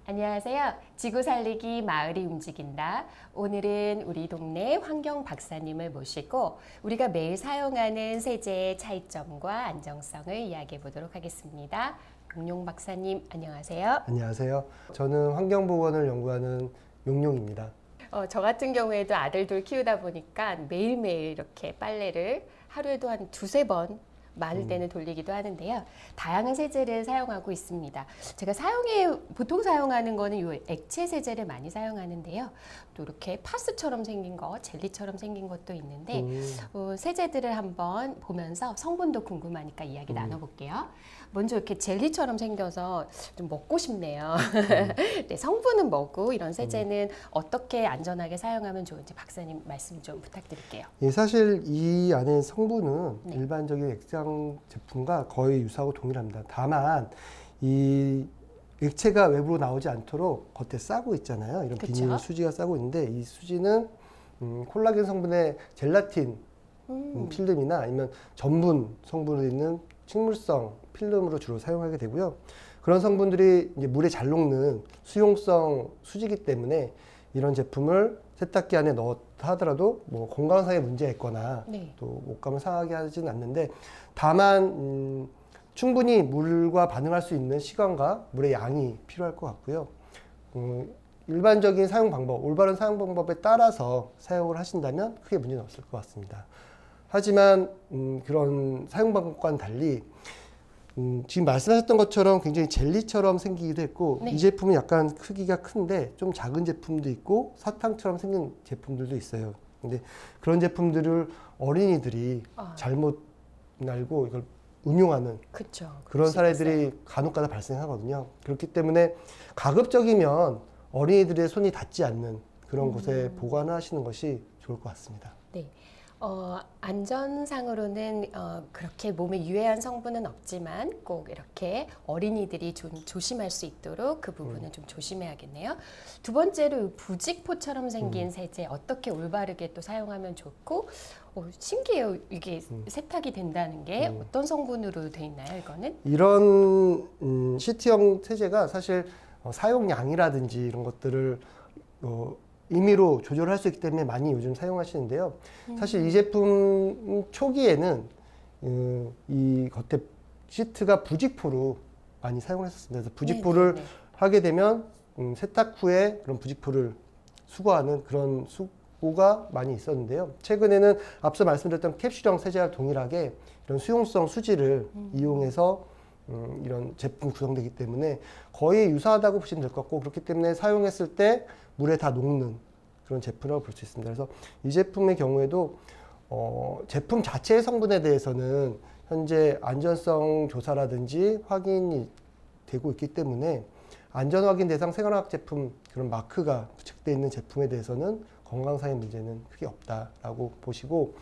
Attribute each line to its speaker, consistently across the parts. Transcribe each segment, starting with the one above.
Speaker 1: 안녕하세요. 지구 살리기 마을이 움직인다. 오늘은 우리 동네 환경 박사님을 모시고 우리가 매일 사용하는 세제의 차이점과 안정성을 이야기해 보도록 하겠습니다. 용용 박사님 안녕하세요.
Speaker 2: 안녕하세요. 저는 환경보건을 연구하는 용용입니다.
Speaker 1: 저 같은 경우에도 아들 둘 키우다 보니까 매일매일 이렇게 빨래를 하루에도 한 두세 번 많을 때는 돌리기도 하는데요. 다양한 세제를 사용하고 있습니다. 제가 보통 사용하는 거는 이 액체 세제를 많이 사용하는데요. 또 이렇게 파스처럼 생긴 거, 젤리처럼 생긴 것도 있는데 세제들을 한번 보면서 성분도 궁금하니까 이야기 나눠볼게요. 먼저 이렇게 젤리처럼 생겨서 좀 먹고 싶네요. 네, 성분은 뭐고 이런 세제는 어떻게 안전하게 사용하면 좋은지 박사님 말씀 좀 부탁드릴게요.
Speaker 2: 예, 사실 이 안에 성분은
Speaker 1: 네.
Speaker 2: 일반적인 액상 제품과 거의 유사하고 동일합니다. 다만 이 액체가 외부로 나오지 않도록 겉에 싸고 있잖아요. 이런
Speaker 1: 그쵸?
Speaker 2: 비닐 수지가 싸고 있는데 이 수지는 콜라겐 성분의 젤라틴 필름이나 아니면 전분 성분으로 있는 식물성 필름으로 주로 사용하게 되고요. 그런 성분들이 이제 물에 잘 녹는 수용성 수지이기 때문에 이런 제품을 세탁기 안에 넣었다 하더라도 뭐 건강상의 문제가 있거나
Speaker 1: 네.
Speaker 2: 또 옷감을 상하게 하지는 않는데 다만 충분히 물과 반응할 수 있는 시간과 물의 양이 필요할 것 같고요. 일반적인 사용 방법, 올바른 사용 방법에 따라서 사용을 하신다면 크게 문제는 없을 것 같습니다. 하지만 그런 사용 방법과는 달리 지금 말씀하셨던 것처럼 굉장히 젤리처럼 생기기도 했고
Speaker 1: 네.
Speaker 2: 이 제품은 약간 크기가 큰데 좀 작은 제품도 있고 사탕처럼 생긴 제품들도 있어요. 근데 그런 제품들을 어린이들이 잘못 알고 이걸 응용하는
Speaker 1: 그쵸.
Speaker 2: 그런 사례들이 간혹가다 발생하거든요. 그렇기 때문에 가급적이면 어린이들의 손이 닿지 않는 그런 곳에 보관하시는 것이 좋을 것 같습니다.
Speaker 1: 네. 안전상으로는 그렇게 몸에 유해한 성분은 없지만 꼭 이렇게 어린이들이 좀 조심할 수 있도록 그 부분은 좀 조심해야겠네요. 두 번째로 부직포처럼 생긴 세제 어떻게 올바르게 또 사용하면 좋고 신기해요. 이게 세탁이 된다는 게 어떤 성분으로 돼 있나요, 이거는?
Speaker 2: 이런 시트형 세제가 사실 사용량이라든지 이런 것들을 임의로 조절할 수 있기 때문에 많이 요즘 사용하시는데요. 사실 이 제품 초기에는 이 겉에 시트가 부직포로 많이 사용을 했었습니다. 그래서 부직포를
Speaker 1: 네네네.
Speaker 2: 하게 되면 세탁 후에 그런 부직포를 수거하는 그런 수고가 많이 있었는데요. 최근에는 앞서 말씀드렸던 캡슐형 세제와 동일하게 이런 수용성 수지를 이용해서 이런 제품이 구성되기 때문에 거의 유사하다고 보시면 될 것 같고, 그렇기 때문에 사용했을 때 물에 다 녹는 그런 제품이라고 볼 수 있습니다. 그래서 이 제품의 경우에도 제품 자체의 성분에 대해서는 현재 안전성 조사라든지 확인이 되고 있기 때문에 안전확인 대상 생활화학 제품 그런 마크가 부착되어 있는 제품에 대해서는 건강상의 문제는 크게 없다라고 보시고,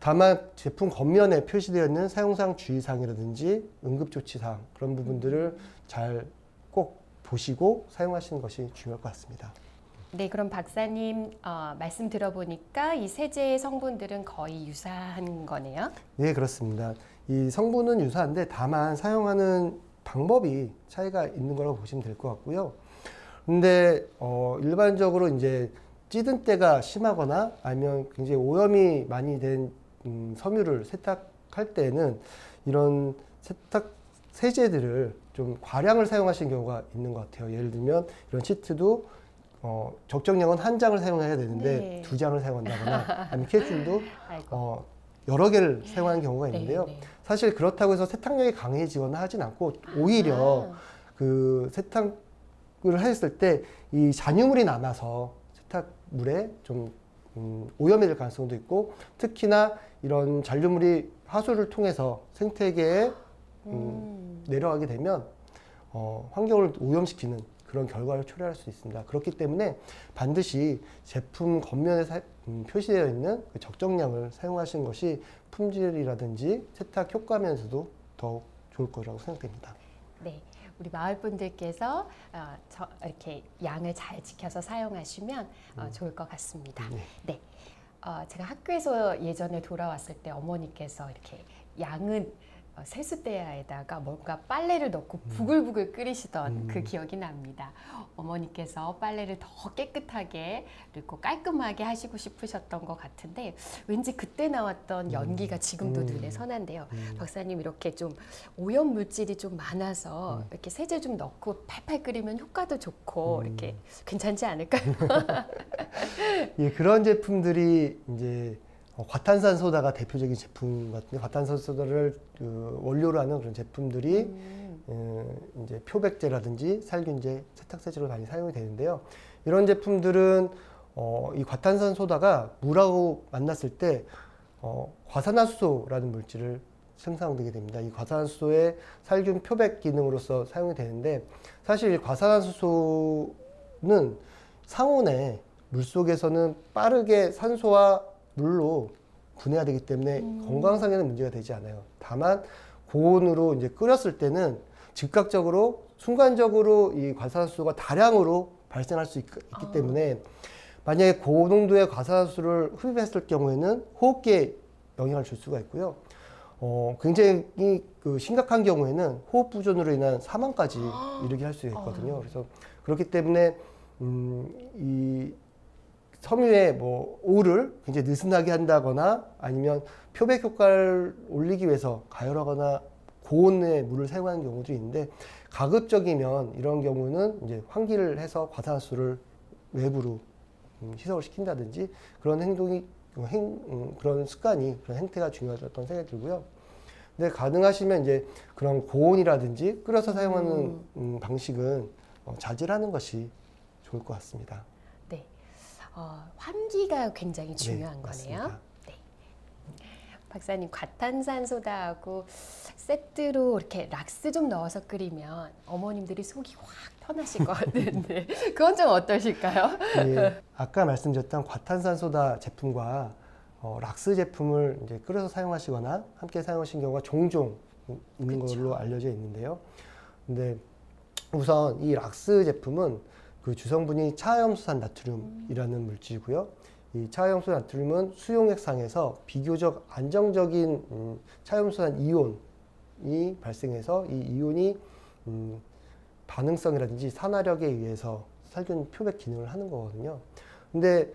Speaker 2: 다만 제품 겉면에 표시되어 있는 사용상 주의사항이라든지 응급조치사항 그런 부분들을 잘 꼭 보시고 사용하시는 것이 중요할 것 같습니다.
Speaker 1: 네, 그럼 박사님 말씀 들어보니까 이 세제의 성분들은 거의 유사한 거네요.
Speaker 2: 네, 그렇습니다. 이 성분은 유사한데 다만 사용하는 방법이 차이가 있는 거라고 보시면 될 것 같고요. 근데 일반적으로 이제 찌든 때가 심하거나 아니면 굉장히 오염이 많이 된 섬유를 세탁할 때는 이런 세탁 세제들을 좀 과량을 사용하시는 경우가 있는 것 같아요. 예를 들면 이런 시트도 적정량은 한 장을 사용해야 되는데
Speaker 1: 네.
Speaker 2: 두 장을 사용한다거나 아니면 캡슐도 여러 개를 사용하는 경우가 있는데요.
Speaker 1: 네, 네.
Speaker 2: 사실 그렇다고 해서 세탁력이 강해지거나 하진 않고 오히려 그 세탁을 했을 때 이 잔유물이 남아서 세탁물에 좀 오염이 될 가능성도 있고, 특히나 이런 잔류물이 하수를 통해서 생태계에 내려가게 되면 환경을 오염시키는 그런 결과를 초래할 수 있습니다. 그렇기 때문에 반드시 제품 겉면에 표시되어 있는 그 적정량을 사용하시는 것이 품질이라든지 세탁 효과면에서도 더욱 좋을 거라고 생각됩니다.
Speaker 1: 네, 우리 마을 분들께서 이렇게 양을 잘 지켜서 사용하시면 좋을 것 같습니다. 네, 제가 학교에서 예전에 돌아왔을 때 어머니께서 이렇게 양은 세수대야에다가 뭔가 빨래를 넣고 부글부글 끓이시던 그 기억이 납니다. 어머니께서 빨래를 더 깨끗하게 그리고 깔끔하게 하시고 싶으셨던 것 같은데 왠지 그때 나왔던 연기가 지금도 눈에 선한데요. 박사님 이렇게 좀 오염 물질이 좀 많아서 이렇게 세제 좀 넣고 팔팔 끓이면 효과도 좋고 이렇게 괜찮지 않을까요?
Speaker 2: 예, 그런 제품들이 이제 과탄산소다가 대표적인 제품 같은데, 과탄산소다를 그 원료로 하는 그런 제품들이 이제 표백제라든지 살균제, 세탁세제로 많이 사용이 되는데요. 이런 제품들은 이 과탄산소다가 물하고 만났을 때 과산화수소라는 물질을 생성되게 됩니다. 이 과산화수소의 살균 표백 기능으로서 사용이 되는데, 사실 과산화수소는 상온에 물속에서는 빠르게 산소와 물로 분해가 되기 때문에 건강상에는 문제가 되지 않아요. 다만 고온으로 이제 끓였을 때는 즉각적으로 순간적으로 이 과산화수소가 다량으로 발생할 수 있기 때문에 만약에 고농도의 과산화수소를 흡입했을 경우에는 호흡기에 영향을 줄 수가 있고요. 굉장히 그 심각한 경우에는 호흡 부전으로 인한 사망까지 이르게 할 수 있거든요. 그래서 그렇기 때문에 이 섬유의 뭐 오를 굉장히 느슨하게 한다거나 아니면 표백 효과를 올리기 위해서 가열하거나 고온의 물을 사용하는 경우도 있는데, 가급적이면 이런 경우는 이제 환기를 해서 과산화수소를 외부로 희석을 시킨다든지 그런 행동이 그런 습관이, 그런 행태가 중요하다고 생각이 들고요. 근데 가능하시면 이제 그런 고온이라든지 끓여서 사용하는 방식은 자제를 하는 것이 좋을 것 같습니다.
Speaker 1: 네, 환기가 굉장히 중요한
Speaker 2: 네,
Speaker 1: 거네요.
Speaker 2: 맞습니다.
Speaker 1: 네. 박사님, 과탄산소다하고 세트로 이렇게 락스 좀 넣어서 끓이면 어머님들이 속이 확 편하실 것 같은데 그건 좀 어떠실까요?
Speaker 2: 예, 아까 말씀드렸던 과탄산소다 제품과 락스 제품을 이제 끓여서 사용하시거나 함께 사용하신 경우가 종종 있는 걸로 알려져 있는데요. 근데 우선 이 락스 제품은 그 주성분이 차염수산 나트륨이라는 물질이고요. 이 차염수 나트륨은 수용액상에서 비교적 안정적인 차염수산 이온이 발생해서 이 이온이 반응성이라든지 산화력에 의해서 살균 표백 기능을 하는 거거든요. 근데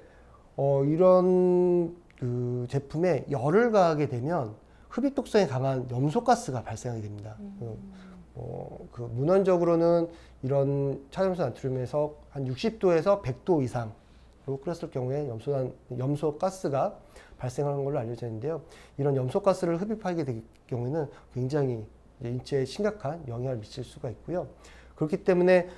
Speaker 2: 이런 그 제품에 열을 가하게 되면 흡입 독성이 강한 염소가스가 발생하게 됩니다. 그 문헌적으로는 이런 차염수 나트륨에서 한 60도에서 100도 이상으로 끓였을 경우에 염소가스가 발생하는 걸로 알려져 있는데요. 이런 염소가스를 흡입하게 될 경우에는 굉장히 인체에 심각한 영향을 미칠 수가 있고요. 그렇기 때문에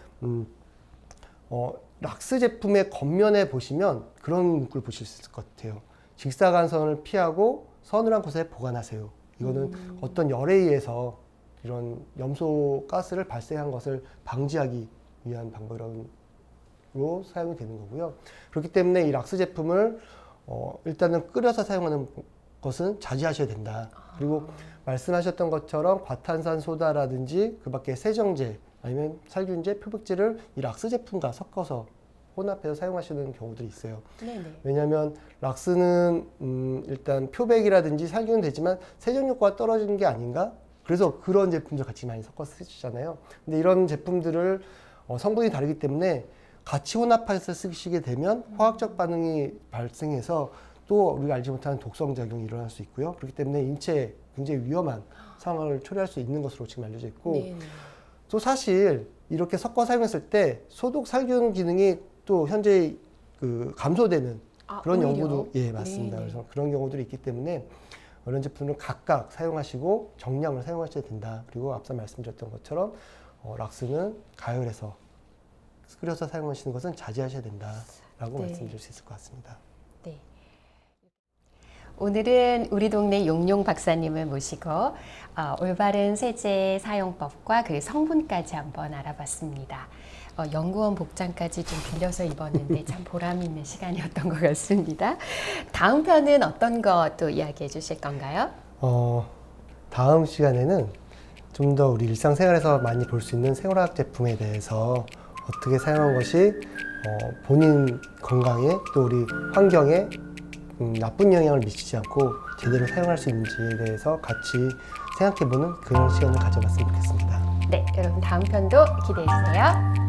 Speaker 2: 락스 제품의 겉면에 보시면 그런 문구를 보실 수 있을 것 같아요. 직사광선을 피하고 서늘한 곳에 보관하세요. 이거는 어떤 열에 의해서 이런 염소 가스를 발생한 것을 방지하기 위한 방법으로 사용이 되는 거고요. 그렇기 때문에 이 락스 제품을 일단은 끓여서 사용하는 것은 자제하셔야 된다. 그리고 말씀하셨던 것처럼 과탄산소다라든지 그 밖에 세정제 아니면 살균제, 표백제를 이 락스 제품과 섞어서 혼합해서 사용하시는 경우들이 있어요.
Speaker 1: 네네.
Speaker 2: 왜냐하면 락스는 일단 표백이라든지 살균은 되지만 세정 효과가 떨어지는 게 아닌가? 그래서 그런 제품들 같이 많이 섞어서 쓰시잖아요. 근데 이런 제품들을 성분이 다르기 때문에 같이 혼합해서 쓰시게 되면 화학적 반응이 발생해서 또 우리가 알지 못하는 독성 작용이 일어날 수 있고요. 그렇기 때문에 인체에 굉장히 위험한 상황을 초래할 수 있는 것으로 지금 알려져 있고,
Speaker 1: 네네.
Speaker 2: 또 사실 이렇게 섞어 사용했을 때 소독 살균 기능이 또 현재 그 감소되는 그런
Speaker 1: 오히려?
Speaker 2: 연구도 맞습니다.
Speaker 1: 네네.
Speaker 2: 그래서 그런 경우들이 있기 때문에 이런 제품을 각각 사용하시고 정량을 사용하셔야 된다. 그리고 앞서 말씀드렸던 것처럼 락스는 가열해서 끓여서 사용하시는 것은 자제하셔야 된다라고
Speaker 1: 네.
Speaker 2: 말씀드릴 수 있을 것 같습니다.
Speaker 1: 네. 오늘은 우리 동네 용용 박사님을 모시고 올바른 세제 사용법과 그 성분까지 한번 알아봤습니다. 연구원 복장까지 좀 빌려서 입었는데 참 보람 있는 시간이었던 것 같습니다. 다음 편은 어떤 거 또 이야기해 주실 건가요?
Speaker 2: 다음 시간에는 좀 더 우리 일상생활에서 많이 볼 수 있는 생활화학 제품에 대해서 어떻게 사용한 것이 본인 건강에 또 우리 환경에 나쁜 영향을 미치지 않고 제대로 사용할 수 있는지에 대해서 같이 생각해보는 그런 시간을 가져봤으면 좋겠습니다.
Speaker 1: 네, 여러분 다음 편도 기대해 주세요.